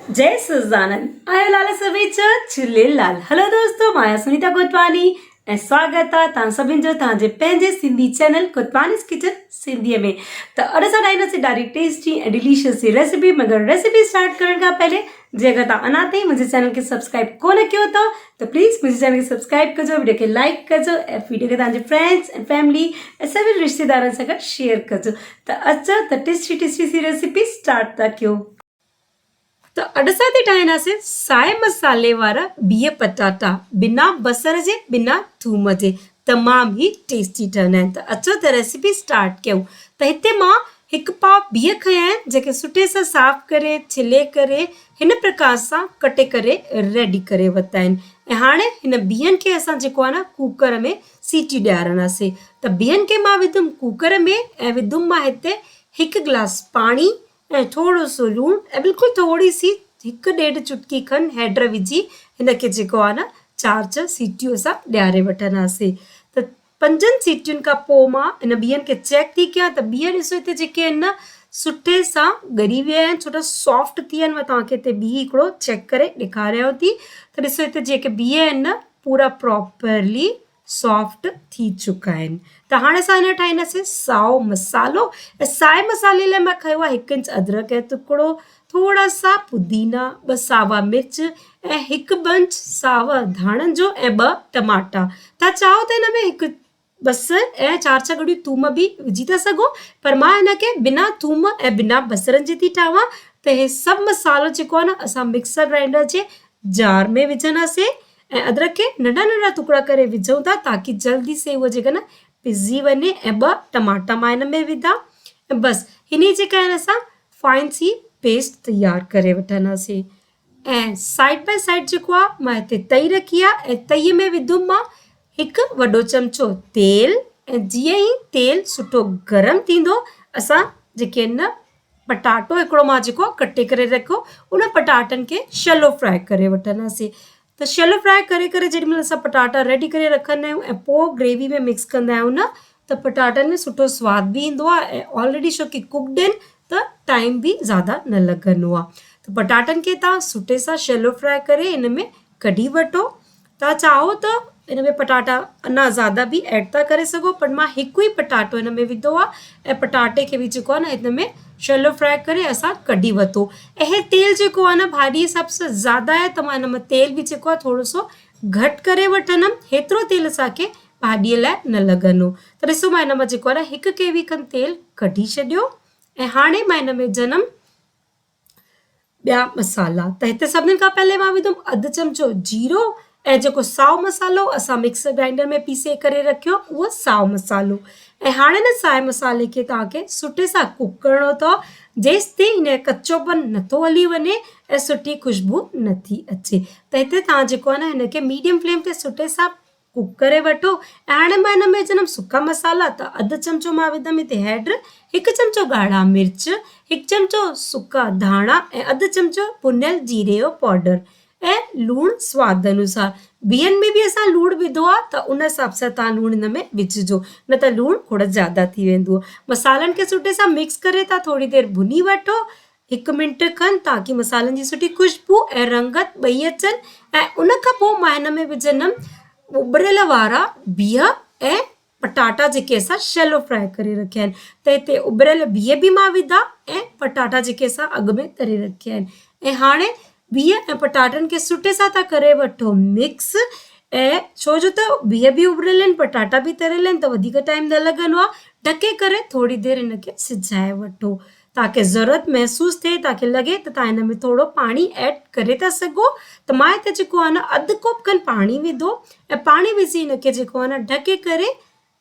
जय सच्चिदानंद आयो लाल सभेच झूलेलाल। हलो दोस्तों, मां सुनीता कोतवानी ऐं स्वागत आहे तव्हां सभिनि जो तव्हांजे पंहिंजे सिंधी चैनल कोतवानीस किचन सिंधीअ में। त अॼु असां ठाहींदासीं ॾाढी टेस्टी ऐं डिलीशियस सी रेसिपी। मगर रेसिपी स्टार्ट करण खां पहले जे अगर तव्हां अञा ताईं मुंहिंजे चैनल खे सब्सक्राइब कोन कयो अथव त प्लीज़ मुंहिंजे चैनल खे सब्सक्राइब कजो, वीडियो खे लाइक कजो ऐं वीडियो खे तव्हांजे फ्रेंड्स एंड फैमिली ऐं सभिनी रिश्तेदारनि सां गॾु शेयर कजो। त अचो त टेस्टी सी रेसिपी स्टार्ट था कयूं। तो अॼु असां थी ठाहींदासीं साए मसाले वारा बिह पटाटा बिना बसर जे बिना थूम जे। तमामु ई टेस्टी ठहंदा आहिनि। त अचो त रेसिपी स्टार्ट कयूं। त हिते मां हिकु पाव बिह खया आहिनि जेके सुठे सां साफ़ करे छिले करे हिन प्रकार सां कटे करे रेडी करे वरिता आहिनि। ऐं हाणे हिन बिहनि खे असां जेको आहे न कुकर में सीटी ॾियारंदासीं। त बिहनि खे मां विधुमि कुकर में ऐं विधुमि मां हिते हिकु गिलास पाणी ऐं थोरो सो लूणु ऐं बिल्कुलु थोरी सी 1-1.5 चुटकी खनि हैड विझी हिनखे जेको आहे न 4 सीटियूं असां ॾियारे वठंदासीं। त 5 सीटियुनि खां पोइ मां हिन बिहनि खे चेक थी कयां त बिह ॾिसो हिते जेके आहिनि न सुठे सां ॻरी विया आहिनि, सुठा सॉफ्ट थी विया आहिनि। मां तव्हांखे हिते बिह हिकिड़ो चेक करे ॾेखारियांव थी। त ॾिसो हिते जेके बिह आहिनि न पूरा प्रॉपरली सॉफ्ट थी चुका आहिनि। त हाणे असां हिन ठाहींदासीं साओ मसालो। ऐं साए मसाले लाइ मां खयो आहे 1 इंच अदरक जो टुकड़ो, थोड़ा सा पुदीना, 2 सावा मिर्च ऐं 1 बंच सावा धाणनि जो ऐं 2 टमाटा। तव्हां चाहो त हिन में 1 बसर ऐं 4 ॻड़ियूं थूम बि विझी था सघो, पर मां हिनखे बिना थूम ऐं बिना बसरनि जी थी ठाहियां। त हे सभु मसालो जेको आहे न असां मिक्सर ग्राइंडर जे जार में विझंदासीं ऐं अदरक खे नंढा टुकड़ा करे विझूं था ताकी जल्दी से उहो जेका न पिसी वञे। ऐं 2 टमाटा मां हिन में विधा ऐं बसि हिन जेका आहिनि असां फाइन सी पेस्ट तैयार करे वठंदासीं। ऐं साइड बाय साइड जेको आहे मां हिते तई रखी आहे ऐं तईअ में विधुमि मां 1 वॾो चमचो तेल। ऐं जीअं ई तेल सुठो गरम थींदो असां जेके आहिनि न पटाटो हिकिड़ो मां जेको कटे करे रखो उन पटाटनि खे शैलो फ्राई करे वठंदासीं। त शैलो फ्राई करे करे जेॾी महिल असां पटाटा रेडी करे रखंदा आहियूं ऐं पोइ ग्रेवी में मिक्स कंदा आहियूं न त पटाटनि में सुठो सवादु बि ईंदो आहे ऐं ऑलरेडी छोकी कुकड आहिनि त टाइम बि ज़्यादा न लॻंदो आहे। त पटाटनि खे तव्हां सुठे सां शैलो फ्राई करे हिन में कढी वठो। तव्हां चाहो त हिन में पटाटा अञा ज़्यादा बि ऐड था करे सघो, पर मां हिकु ई पटाटो हिन में विधो आहे ऐं पटाटे खे बि जेको आहे न हिन में शैलो फ्राई करे असां कढी वरितो। ऐं हे तेल जेको आहे न भाॼी हिसाब सां ज़्यादा आहे त मां हिन में तेल बि जेको आहे थोरो सो घटि करे वठंदमि। हेतिरो तेल असांखे भाॼीअ लाइ न लॻंदो। त ॾिसो मां हिन मां जेको आहे न 1 केवी खनि तेल कढी छॾियो। ऐं हाणे मां हिन में विझंदमि ॿिया मसाला। त हिते सभिनीनि खां पहले मां विधुमि 1/2 चमचो जीरो ऐं जेको साओ मसालो असां मिक्सर ग्राइंडर में पीसे करे रखियो उहो साओ मसालो। ऐं हाणे न साए मसाले खे तव्हांखे सुठे सां कुक करिणो अथव जेसि ताईं हिन कचोपन नथो हली वञे ऐं सुठी खुशबू नथी अचे। त हिते तव्हां जेको आहे न हिनखे मीडियम फ्लेम ते सुठे सां कुक करे वठो। ऐं हाणे मां हिन में विझंदमि सुका मसाला। त 1/2 चमचो मां विधमि हिते हैड, 1 चमचो ॻाढ़ा मिर्च, 1 चमचो सुका धाणा ऐं 1/2 चमचो भुनियल जीरे जो पाउडर ऐं लूणु स्वाद अनुसार। बिहनि में बि असां लूणु विधो आहे त उन हिसाब सां तव्हां लूणु हिन में विझिजो, न त लूणु खोड़ ज़्यादा थी वेंदो। मसालनि खे सुठे सां मिक्स करे तव्हां थोरी देरि भुनी वठो, 1 मिंट खनि, ताकी मसालनि जी सुठी खुशबू ऐं रंगत ॿई अचनि। ऐं उन खां पोइ मां हिन में विझंदमि उबरियल वारा बिह ऐं पटाटा जेके असां शैलो फ्राई करे रखिया आहिनि। त हिते उबरियल बिह बि मां विधा ऐं पटाटा जेके असां अॻु में तरे रखिया आहिनि। ऐं हाणे बिह ऐं पटाटनि खे सुठे सां था करे वठो मिक्स। ऐं छो जो त बिह बि उबरियल आहिनि पटाटा बि तरियल आहिनि त वधीक टाइम न लॻंदो आहे। ढके करे थोरी देरि हिनखे सिझाए वठो। तव्हांखे ज़रूरत महसूसु थिए, तव्हांखे लॻे त तव्हां हिन में थोरो पाणी ऐड करे था सघो। त मां हिते जेको आहे न 1/2 कोप खनि पाणी विधो ऐं पाणी विझी हिनखे जेको आहे न ढके करे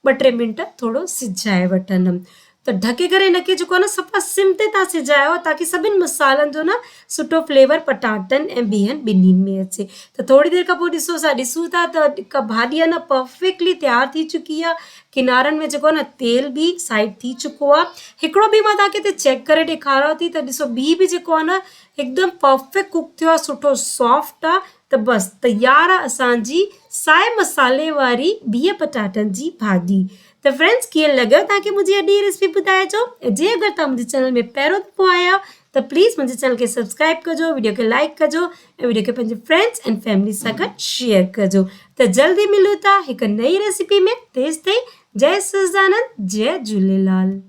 2-3 मिंट थोरो सिझाए वठंदमि। त ढके करे हिनखे जेको आहे न सफ़ा सिम ते तव्हां सिझायो ताकी सभिनि मसालनि जो न सुठो फ्लेवर पटाटनि ऐं बिहनि ॿिन्हिनि में अचे। त थोरी देरि खां पोइ ॾिसूं था त भाॼी आहे न परफेक्टली तयारु थी चुकी आहे। किनारनि में जेको आहे न तेल बि साइड थी चुको आहे। हिकिड़ो बि मां तव्हांखे हिते चेक करे ॾेखारियां थी त ॾिसो बिह बि जेको आहे न हिकदमि परफेक्ट कुक थियो आहे, सुठो सॉफ्ट आहे। त बसि तयारु आहे असांजी साए मसाले वारी बिह पटाटनि जी भाॼी। त फ्रेंड्स कीअं लॻो तव्हांखे मुंहिंजी अॼु जी रेसिपी ॿुधाइजो। जे अगरि तव्हां मुंहिंजे चैनल में पहिरियों दफ़ो आया त प्लीज़ मुंहिंजे चैनल खे सब्सक्राइब कजो, वीडियो खे लाइक कजो ऐं वीडियो खे पंहिंजे फ्रेंड्स एंड फैमिली सां गॾु शेयर कजो। त जल्दी मिलूं था हिकु नई रेसिपी में। तेसि ताईं जय सच्चिदानंद, जय झूलेलाल।